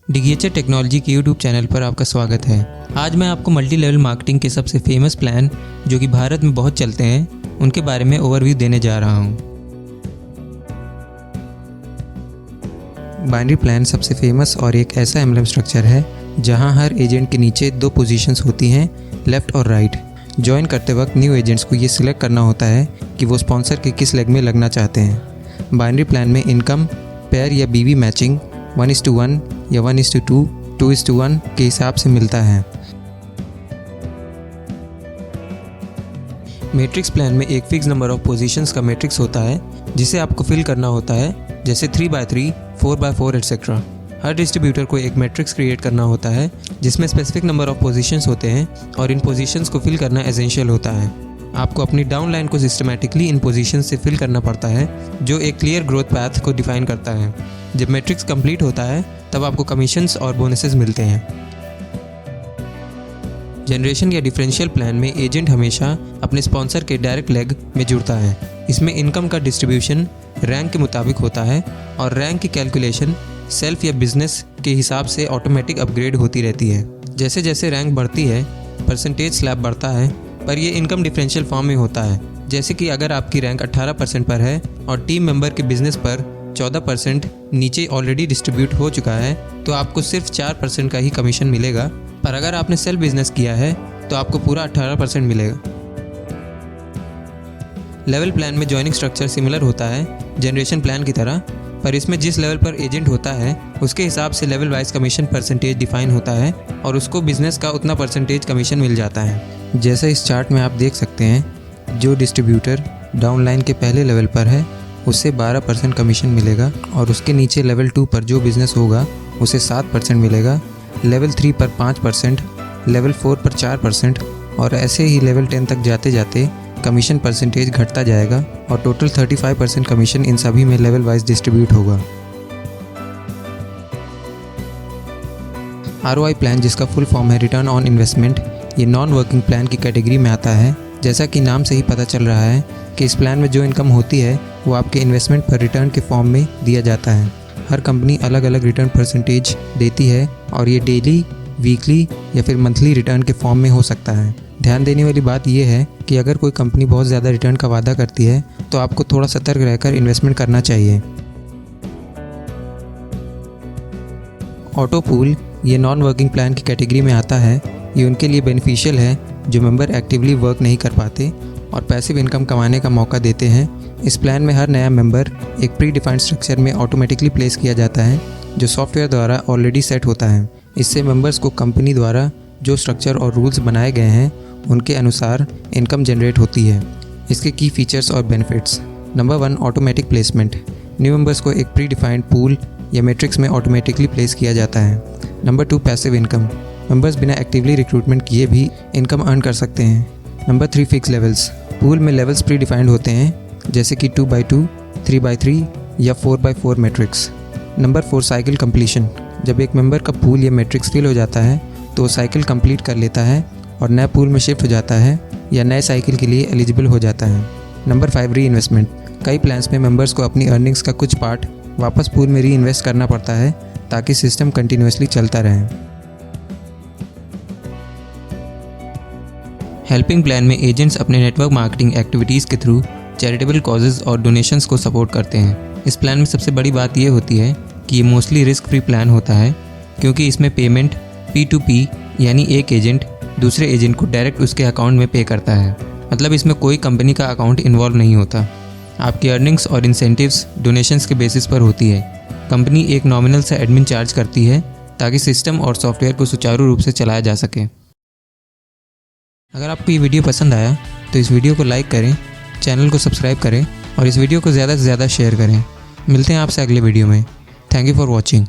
डीगीएचआर technology के YouTube channel पर आपका स्वागत है। आज मैं आपको मल्टी लेवल मार्केटिंग के सबसे फेमस प्लान जो कि भारत में बहुत चलते हैं उनके बारे में ओवरव्यू देने जा रहा हूँ। बाइनरी प्लान सबसे फेमस और एक ऐसा एम्बलम स्ट्रक्चर है जहाँ हर एजेंट के नीचे दो पोजीशंस होती हैं, लेफ़्ट और राइट। ज्वाइन करते वक्त न्यू एजेंट्स को ये सिलेक्ट करना होता है कि वो स्पॉन्सर के किस लेग में लगना चाहते हैं। बाइनरी प्लान में इनकम पेयर या बीवी मैचिंग 1:1 या 1:2, 2:1 के हिसाब से मिलता है। मैट्रिक्स प्लान में एक फिक्स नंबर ऑफ पोजीशंस का मैट्रिक्स होता है जिसे आपको फिल करना होता है, जैसे 3x3, 4x4 एटसेट्रा। हर डिस्ट्रीब्यूटर को एक मैट्रिक्स क्रिएट करना होता है जिसमें स्पेसिफिक नंबर ऑफ पोजीशंस होते हैं और इन पोजीशंस को फिल करना एसेंशियल होता है। आपको अपनी डाउन लाइन को सिस्टमैटिकली इन पोजीशंस से फिल करना पड़ता है जो एक क्लियर ग्रोथ पैथ को डिफाइन करता है। जब मैट्रिक्स कंप्लीट होता है तब आपको कमीशंस और बोनसेस मिलते हैं। जनरेशन या डिफरेंशियल प्लान में एजेंट हमेशा अपने स्पॉन्सर के डायरेक्ट लेग में जुड़ता है। इसमें इनकम का डिस्ट्रीब्यूशन रैंक के मुताबिक होता है और रैंक की कैलकुलेशन सेल्फ या बिजनेस के हिसाब से ऑटोमेटिक अपग्रेड होती रहती है। जैसे जैसे रैंक बढ़ती है परसेंटेज स्लैब बढ़ता है, पर यह इनकम डिफरेंशियल फॉर्म में होता है। जैसे कि अगर आपकी रैंक 18% पर है और टीम मेंबर के बिजनेस पर 14% नीचे ऑलरेडी डिस्ट्रीब्यूट हो चुका है तो आपको सिर्फ 4% का ही कमीशन मिलेगा, पर अगर आपने सेल्फ बिजनेस किया है तो आपको पूरा 18% मिलेगा। लेवल प्लान में जॉइनिंग स्ट्रक्चर सिमिलर होता है जनरेशन प्लान की तरह, पर इसमें जिस लेवल पर एजेंट होता है उसके हिसाब से level wise commission percentage define होता है और उसको बिजनेस का उतना परसेंटेज कमीशन मिल जाता है। जैसे इस चार्ट में आप देख सकते हैं, जो डिस्ट्रीब्यूटर डाउन लाइन के पहले लेवल पर है उससे 12% कमीशन मिलेगा और उसके नीचे लेवल 2 पर जो बिज़नेस होगा उसे 7% मिलेगा, लेवल 3 पर 5%, लेवल 4 पर 4% और ऐसे ही लेवल 10 तक जाते जाते कमीशन परसेंटेज घटता जाएगा और टोटल 35% कमीशन इन सभी में लेवल वाइज डिस्ट्रीब्यूट होगा। ROI प्लान, जिसका फुल फॉर्म है रिटर्न ऑन इन्वेस्टमेंट, ये नॉन वर्किंग प्लान की कैटेगरी में आता है। जैसा कि नाम से ही पता चल रहा है कि इस प्लान में जो इनकम होती है वो आपके इन्वेस्टमेंट पर रिटर्न के फॉर्म में दिया जाता है। हर कंपनी अलग अलग रिटर्न परसेंटेज देती है और ये डेली, वीकली या फिर मंथली रिटर्न के फॉर्म में हो सकता है। ध्यान देने वाली बात यह है कि अगर कोई कंपनी बहुत ज़्यादा रिटर्न का वादा करती है तो आपको थोड़ा सतर्क रहकर इन्वेस्टमेंट करना चाहिए। ऑटो पूल, ये नॉन वर्किंग प्लान की कैटेगरी में आता है। ये उनके लिए बेनिफिशियल है जो मेंबर एक्टिवली वर्क नहीं कर पाते और पैसिव इनकम कमाने का मौका देते हैं। इस प्लान में हर नया मेंबर एक प्री डिफाइंड स्ट्रक्चर में ऑटोमेटिकली प्लेस किया जाता है जो सॉफ्टवेयर द्वारा ऑलरेडी सेट होता है। इससे मेंबर्स को कंपनी द्वारा जो स्ट्रक्चर और रूल्स बनाए गए हैं उनके अनुसार इनकम जनरेट होती है। इसके की फीचर्स और benefits. Number 1, automatic placement. New members को एक प्री डिफाइंड पूल या मैट्रिक्स में ऑटोमेटिकली प्लेस किया जाता है। Number 2, passive income. मेंबर्स बिना एक्टिवली रिक्रूटमेंट किए भी इनकम अर्न कर सकते हैं। Number 3, fix levels. पूल में लेवल्स प्री डिफाइंड होते हैं जैसे कि 2x2, 3x3 या 4x4 matrix. Number 4, cycle completion. जब एक मेंबर का पूल या मैट्रिक्स फिल हो जाता है तो वो साइकिल कंप्लीट कर लेता है और नए पूल में शिफ्ट हो जाता है या नए साइकिल के लिए एलिजिबल हो जाता है। नंबर 5, री इन्वेस्टमेंट। कई प्लान्स में मेंबर्स को अपनी अर्निंग्स का कुछ पार्ट वापस पूल में री इन्वेस्ट करना पड़ता है ताकि सिस्टम कंटिन्यूसली चलता रहे। हेल्पिंग प्लान में एजेंट्स अपने नेटवर्क मार्केटिंग एक्टिविटीज़ के थ्रू चैरिटेबल कॉजेज़ और डोनेशंस को सपोर्ट करते हैं। इस प्लान में सबसे बड़ी बात यह होती है कि ये मोस्टली रिस्क फ्री प्लान होता है क्योंकि इसमें पेमेंट P2P यानी एक एजेंट दूसरे एजेंट को डायरेक्ट उसके अकाउंट में पे करता है। मतलब इसमें कोई कंपनी का अकाउंट इन्वॉल्व नहीं होता। आपकी अर्निंग्स और इंसेंटिव्स डोनेशंस के बेसिस पर होती है। कंपनी एक नॉमिनल सा एडमिन चार्ज करती है ताकि सिस्टम और सॉफ्टवेयर को सुचारू रूप से चलाया जा सके। अगर आपको ये वीडियो पसंद आया तो इस वीडियो को लाइक करें, चैनल को सब्सक्राइब करें और इस वीडियो को ज़्यादा से ज़्यादा शेयर करें। मिलते हैं आपसे अगले वीडियो में। Thank you for watching.